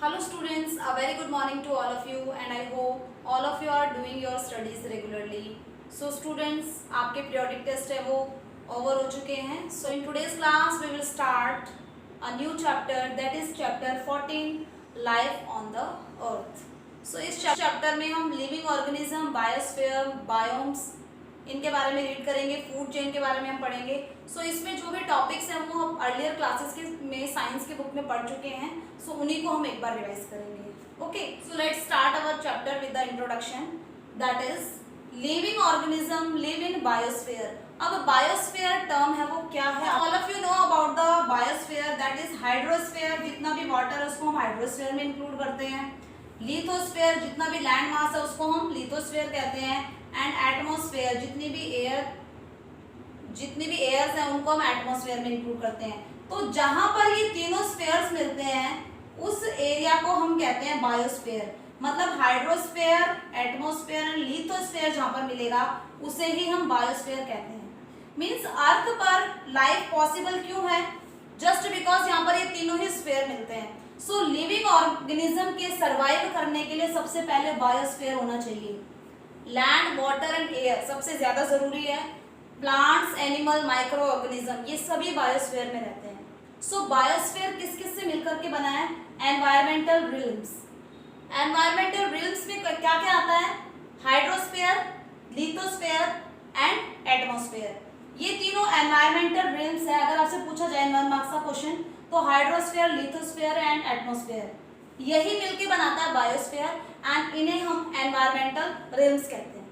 Hello students, a very good morning to all of you and I hope all of you are doing your studies regularly. So students, आपके periodic test है वो over हो चुके हैं. So in today's class we will start a new chapter, that is chapter 14, life on the earth. So इस chapter में हम living organism, biosphere, biomes इनके बारे में रीड करेंगे, फूड चेन के बारे में हम पढ़ेंगे. सो इसमें जो भी टॉपिक्स हैं वो हम अर्लियर क्लासेस के में साइंस के बुक में पढ़ चुके हैं. सो उन्हीं को हम एक बार रिवाइज करेंगे. Okay, so let's start our chapter with the introduction, that is living organism live in biosphere. अब बायोस्फीयर टर्म है वो क्या है? All of you know about the biosphere, that is hydrosphere. जितना भी वाटर है उसको हम हाइड्रोस्फीयर में इंक्लूड करते हैं. लिथोस्फीयर, जितना भी लैंड मास है उसको हम लिथोस्फीयर कहते हैं. एंड एटमॉस्फेयर, जितनी भी एयर्स हैं उनको हम एटमॉस्फेयर में इंक्लूड करते हैं. तो जहां पर ये तीनों स्फीयर्स मिलते हैं उस एरिया को हम कहते हैं बायोस्फीयर. मतलब हाइड्रोस्फीयर, एटमॉस्फेयर एंड लिथोस्फीयर जहां पर मिलेगा उसे ही हम बायोस्फीयर कहते हैं. मींस अर्थ पर लाइफ पॉसिबल क्यों है? जस्ट बिकॉज यहाँ पर ये तीनों ही स्फीयर मिलते हैं. सो लिविंग ऑर्गेनिज्म के सर्वाइव करने के लिए सबसे पहले बायोस्फीयर होना चाहिए. लैंड, वाटर एंड एयर सबसे ज्यादा जरूरी है. प्लांट्स, एनिमल, माइक्रो ऑर्गेनिज्म ये सभी बायोस्फीयर में रहते हैं. सो बायोस्फीयर किस किस से मिलकर के बना है? एनवायरमेंटल रिल्म्स. एनवायरमेंटल रिल्म्स में क्या क्या आता है? Hydrosphere, lithosphere and atmosphere. ये तीनों एनवायरमेंटल रिल्म्स है. अगर आपसे पूछा जाए 1 मार्क्स का क्वेश्चन तो हाइड्रोस्फीयर, लिथोस्फीयर एंड एटमॉस्फेयर यही मिलके बनाता है बायोस्फीयर एंड इन्हें हम एनवायरमेंटल रिल्म्स कहते हैं.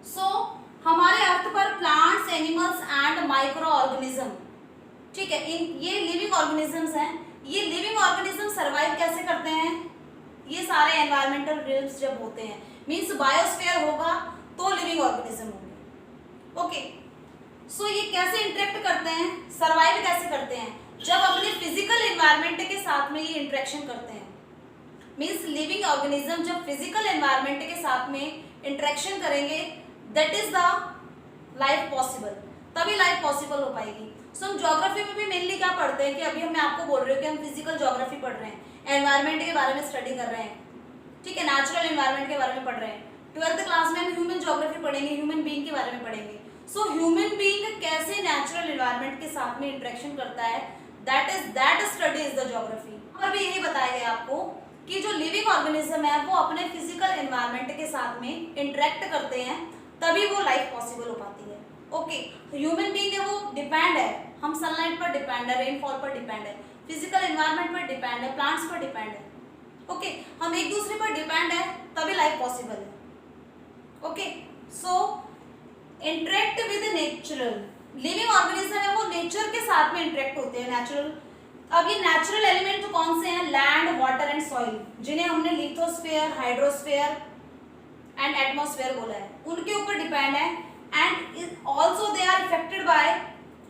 सो हमारे अर्थ पर plants, animals and micro organism, ठीक है, इन ये लिविंग ऑर्गेनिजम्स हैं. ये लिविंग ऑर्गेनिज्म सर्वाइव कैसे करते हैं? ये सारे एनवायरमेंटल रिल्म्स जब होते हैं, मींस बायोस्फीयर होगा तो लिविंग ऑर्गेनिज्म होंगे. ओके, सो ये कैसे इंटरेक्ट करते हैं, सर्वाइव कैसे करते हैं? जब अपने फिजिकल एनवायरनमेंट के साथ में ये इंटरेक्शन करते हैं. मींस लिविंग ऑर्गेनिज्म जब फिजिकल एनवायरनमेंट के साथ में इंटरेक्शन करेंगे, that is the life possible, तभी लाइफ पॉसिबल हो पाएगी. सो हम ज्योग्राफी में भी मेनली क्या पढ़ते हैं कि अभी मैं आपको बोल रही हूँ कि हम फिजिकल ज्योग्राफी पढ़ रहे हैं, एनवायरनमेंट के बारे में स्टडी कर रहे हैं, ठीक है, नेचुरल एनवायरनमेंट के बारे में पढ़ रहे हैं. 12th क्लास में हम ह्यूमन ज्योग्राफी पढ़ेंगे, ह्यूमन बीइंग के बारे में पढ़ेंगे. सो ह्यूमन बीइंग कैसे नेचुरल एनवायरनमेंट के साथ में इंटरेक्शन करता है, that study is the geography. और भी यही बताया गया आपको कि जो लिविंग ऑर्गेनिज्म है वो अपने फिजिकल एनवायरनमेंट के साथ में इंटरेक्ट करते हैं तभी वो लाइफ पॉसिबल हो पाती है. ओके, ह्यूमन बीइंग है वो डिपेंड है, हम सनलाइट पर डिपेंड है, रेनफॉल पर डिपेंड है, फिजिकल एनवायरनमेंट पर डिपेंड है, प्लांट्स पर डिपेंड है. ओके, हम एक दूसरे पर डिपेंड है तभी लाइफ पॉसिबल है. Okay, so interact with natural, living organism है वो नेचर के साथ में इंटरेक्ट होते हैं, नेचुरल. अब ये नेचुरल एलिमेंट तो कौन से हैं? लैंड, वाटर एंड सॉइल, जिन्हें हमने लिथोस्फीयर, हाइड्रोस्फीयर एंड एटमॉस्फेयर बोला है, उनके ऊपर डिपेंड है. And also they are affected by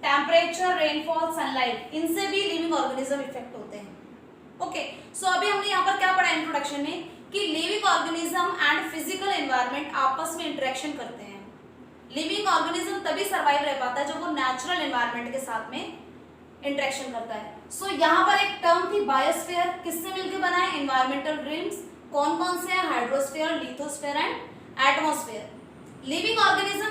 temperature, rainfall, sunlight. इनसे भी लिविंग ऑर्गेनिज्म इफेक्ट होते हैं. ओके, सो अभी हमने यहाँ पर क्या पढ़ा इंट्रोडक्शन में कि living organism and physical environment आपस में इंटरेक्शन करते हैं. लिविंग ऑर्गेनिज्म तभी सर्वाइव रह पाता है जब वो नेचुरल एनवायरनमेंट के साथ में इंटरेक्शन करता है. सो यहाँ पर एक टर्म थी बायोस्फीयर, किससे मिलकर बना है? Environmental realms. कौन कौन से हैं? Hydrosphere, lithosphere and atmosphere. Living organism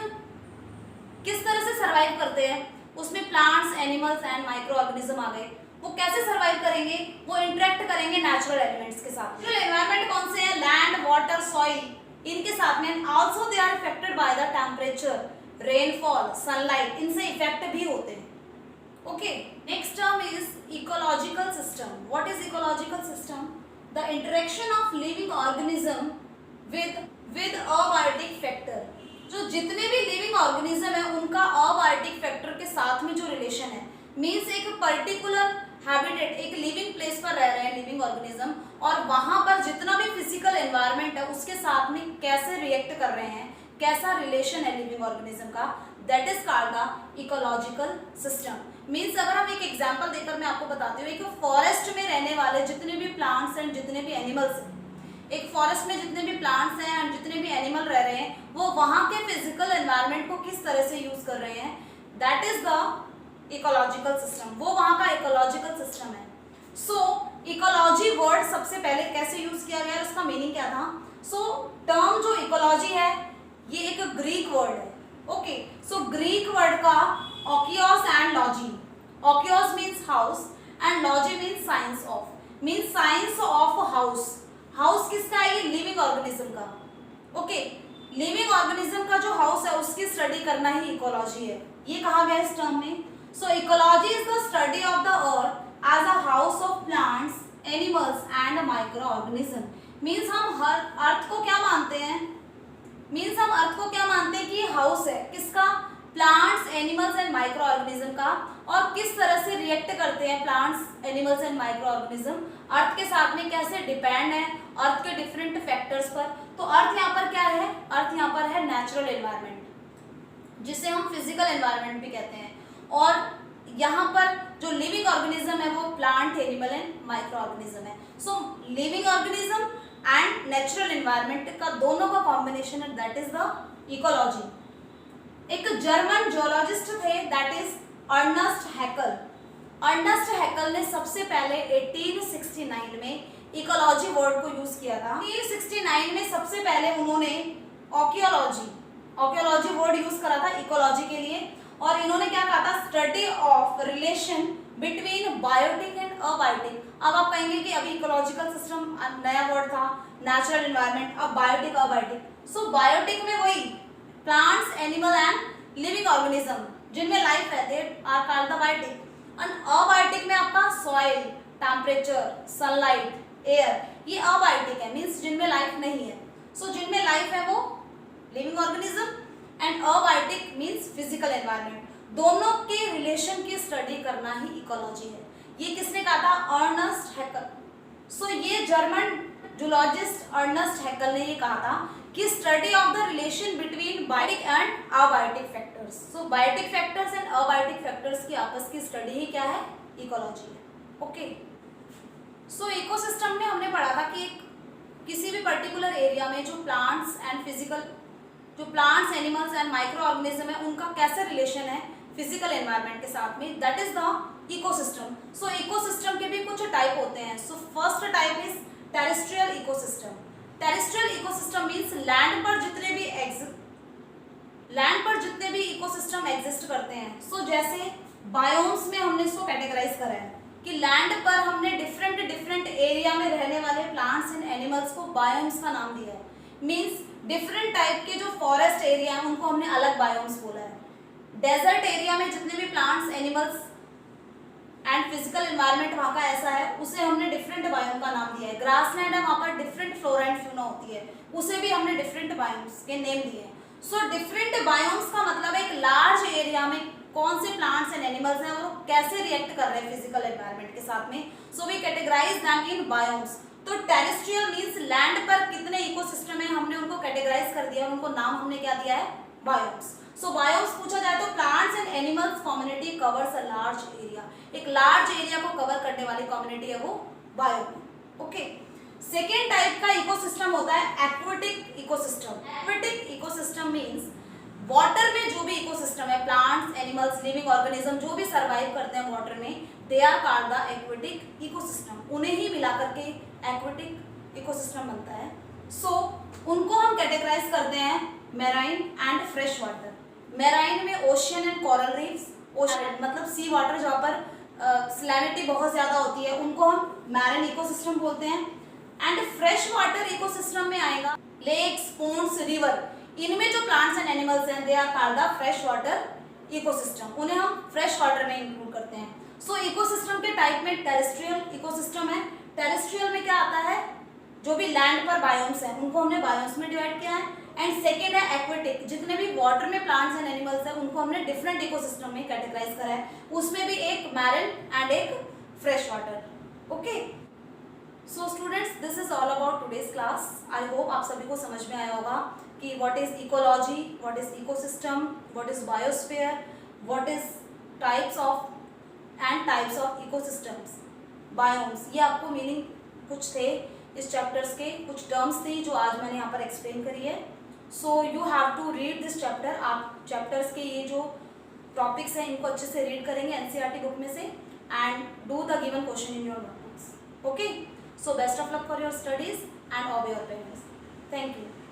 किस तरह से सर्वाइव करते हैं? उसमें plants, animals and micro organism आ गए. वो कैसे सर्वाइव करेंगे? वो इंटरेक्ट करेंगे नेचुरल एलिमेंट्स के साथ. जो एनवायरमेंट कौन से हैं? लैंड, वाटर, सॉइल, इनके साथ में. Also they are affected by the temperature, rainfall, sunlight, इनसे इफेक्ट भी होते हैं. Okay, next term is ecological system. What is ecological system? The interaction of living organism with abiotic factor. जो जितने भी लिविंग ऑर्गेनिज्म है उनका अबायोटिक फैक्टर के साथ में जो रिलेशन है, मीन्स एक पर्टिकुलर हैबिटेट, एक लिविंग प्लेस पर रह रहे हैं लिविंग ऑर्गेनिज्म और वहां पर जितना भी फिजिकल एनवायरनमेंट है उसके साथ में कैसे रिएक्ट कर रहे हैं, कैसा रिलेशन है लिविंग ऑर्गेनिज्म का, that is called the ecological system. Means अगर हम एक एग्जांपल देकर मैं आपको बताती हूँ, एक फॉरेस्ट में रहने वाले जितने भी प्लांट्स एंड जितने भी एनिमल्स हैं, एक फॉरेस्ट में जितने भी प्लांट्स हैं एंड जितने भी एनिमल रह रहे हैं वो वहाँ के फिजिकल एनवायरनमेंट को किस तरह से यूज कर रहे हैं, that is the ecological system. वो वहाँ का इकोलॉजिकल सिस्टम है. सो इकोलॉजी वर्ड सबसे पहले कैसे यूज किया गया, उसका मीनिंग क्या था? सो टर्म जो इकोलॉजी है ये एक ग्रीक वर्ड है। ओके, सो ग्रीक वर्ड का oikos and logy, oikos means house and logy means science of, means science of house. House किसका है? ये लिविंग ऑर्गेनिज्म का। ओके, लिविंग ऑर्गेनिज्म का जो हाउस है उसकी स्टडी करना ही इकोलॉजी है, ये कहा गया इस टर्म में। So ecology is the study of the earth as a house of plants, animals and micro organism. Means हम हर अर्थ को क्या मानते हैं? मीन्स हम अर्थ को क्या मानते हैं कि ये हाउस है किसका? Plants, animals and micro organism का। और किस तरह से रिएक्ट करते हैं plants, animals and micro organism earth के साथ में, कैसे डिपेंड है अर्थ के डिफरेंट फैक्टर्स पर। तो अर्थ यहाँ पर क्या है? अर्थ यहाँ पर है नेचुरल एनवायरनमेंट, जिसे हम फिजिकल एनवायरनमेंट भी कहते हैं। और यहाँ पर जो लिविंग ऑर्गेनिज्म है वो plant, animal and micro organism है। So living organism and natural environment का दोनों का कॉम्बिनेशन है, दैट इज द इकोलॉजी। एक जर्मन जियोलॉजिस्ट थे, that is Ernst Haeckel. Ernst Haeckel ने सबसे पहले 1869 में इकोलॉजी वर्ड को यूज किया था। 1869 में सबसे पहले उन्होंने ऑकियोलॉजी वर्ड यूज करा था इकोलॉजी के लिए। और इन्होंने क्या कहा था? Study of relation between biotic and abiotic. अब आप कहेंगे कि अभी इकोलॉजिकल सिस्टम नया वर्ड था, नेचुरल एनवायरनमेंट, अब बायोटिक, अबायोटिक। सो बायोटिक में वही plants, animal and living organism जिनमें लाइफ रहते आर कॉल्ड द बायोटिक। और अबायोटिक में आपका सॉइल, टेम्परेचर, सनलाइट, एयर, ये अबायोटिक है, मीन्स जिनमें लाइफ नहीं है। सो जिनमें लाइफ है वो living organism and abiotic means physical environment. दोनों के रिलेशन की स्टडी करना ही इकोलॉजी है। ये किसने कहा था? अर्नस्ट हैकल। सो ये जर्मन जूलॉजिस्ट अर्नस्ट हैकल ने ये कहा था कि study of the relation between biotic and abiotic factors. So biotic factors and abiotic factors की आपस की स्टडी ही क्या है? इकोलॉजी है। ओके, सो इकोसिस्टम में हमने पढ़ा था कि किसी भी पर्टिकुलर एरिया में जो प्लांट्स एंड फिजिकल, जो plants, animals and micro organism है उनका कैसे रिलेशन है फिजिकल एनवायरनमेंट के साथ में, that is the ecosystem. So ecosystem के भी कुछ टाइप होते हैं। So first type is terrestrial ecosystem. Terrestrial ecosystem means land पर जितने भी इकोसिस्टम एग्जिस्ट करते हैं। सो जैसे बायोम्स में हमने इसको कैटेगराइज करा है कि लैंड पर हमने डिफरेंट एरिया में रहने वाले प्लांट्स एंड एनिमल्स को बायोम्स का नाम दिया है। मीन्स डिफरेंट टाइप के जो फॉरेस्ट एरिया है उनको हमने अलग बायोम्स बोला है। डेजर्ट एरिया में जितने भी plants, animals and physical environment वहाँ का ऐसा है, उसे हमने डिफरेंट बायोम का नाम दिया है। ग्रासलैंड है, वहाँ पर डिफरेंट फ्लोरा एंड फ्यूना होती है, उसे भी हमने डिफरेंट बायोम्स के नेम दिए हैं। सो डिफरेंट बायोम्स का मतलब है एक लार्ज एरिया में कौन से प्लांट्स एंड एनिमल्स हैं और वो कैसे रिएक्ट कर रहे हैं फिजिकल एनवायरनमेंट के साथ में। So we categorise them in biomes. तो टेरेस्ट्रियल मीन्स लैंड पर कितने इकोसिस्टम है हमने उनको कैटेगराइज कर दिया, उनको नाम हमने क्या दिया है? बायोम्स। सो बायोम्स पूछा जाए तो plants and animals community covers a large area. एक लार्ज एरिया को कवर करने वाली कम्युनिटी है वो बायोम। ओके, सेकेंड टाइप का इकोसिस्टम होता है aquatic ecosystem. Aquatic ecosystem means water में जो भी इकोसिस्टम है, प्लांट्स, एनिमल्स, लिविंग ऑर्गेनिज्म जो भी सर्वाइव करते हैं वाटर में, they are called the aquatic ecosystem. उन्हें ही मिलाकर के एक्वेटिक इकोसिस्टम बनता है। सो उनको हम कैटेगराइज करते हैं marine and fresh water. Marine में ocean and coral reefs, ocean मतलब सी वाटर जहाँ पर सैलिनिटी बहुत ज़्यादा होती है, उनको हम मैराइन इकोसिस्टम बोलते हैं। एंड फ्रेश वाटर इकोसिस्टम में आएगा लेक्स, पोन्ड्स, रिवर, इनमें जो प्लांट्स एंड एनिमल्स हैं they are called the fresh water ecosystem, उन्हें हम फ्रेश वाटर में इंक्लूड करते हैं। सो इकोसिस्टम के टाइप में टेरेस्ट्रियल इकोसिस्टम है। टेरेस्ट्रियल में क्या आता है? जो भी लैंड पर बायोम्स हैं उनको हमने बायोम्स में डिवाइड किया है। एंड सेकेंड है एक्वेटिक, जितने भी वाटर में प्लांट्स एंड एनिमल्स हैं उनको हमने डिफरेंट इकोसिस्टम में कैटेगराइज करा है, उसमें भी एक मैरिन एंड एक fresh water. Okay, so students, this is all about today's class. I hope आप सभी को समझ में आया होगा कि what is ecology, what is ecosystem, what is biosphere, what is types of ecosystems, biomes. ये आपको मीनिंग कुछ थे इस चैप्टर्स के, कुछ टर्म्स थी जो आज मैंने यहाँ पर एक्सप्लेन करी है। So you have to read this chapter. आप चैप्टर्स के ये जो टॉपिक्स हैं इनको अच्छे से रीड करेंगे एनसीईआरटी बुक में से, and do the given question in your notebooks. Okay, so best of luck for your studies and obey your parents. Thank you.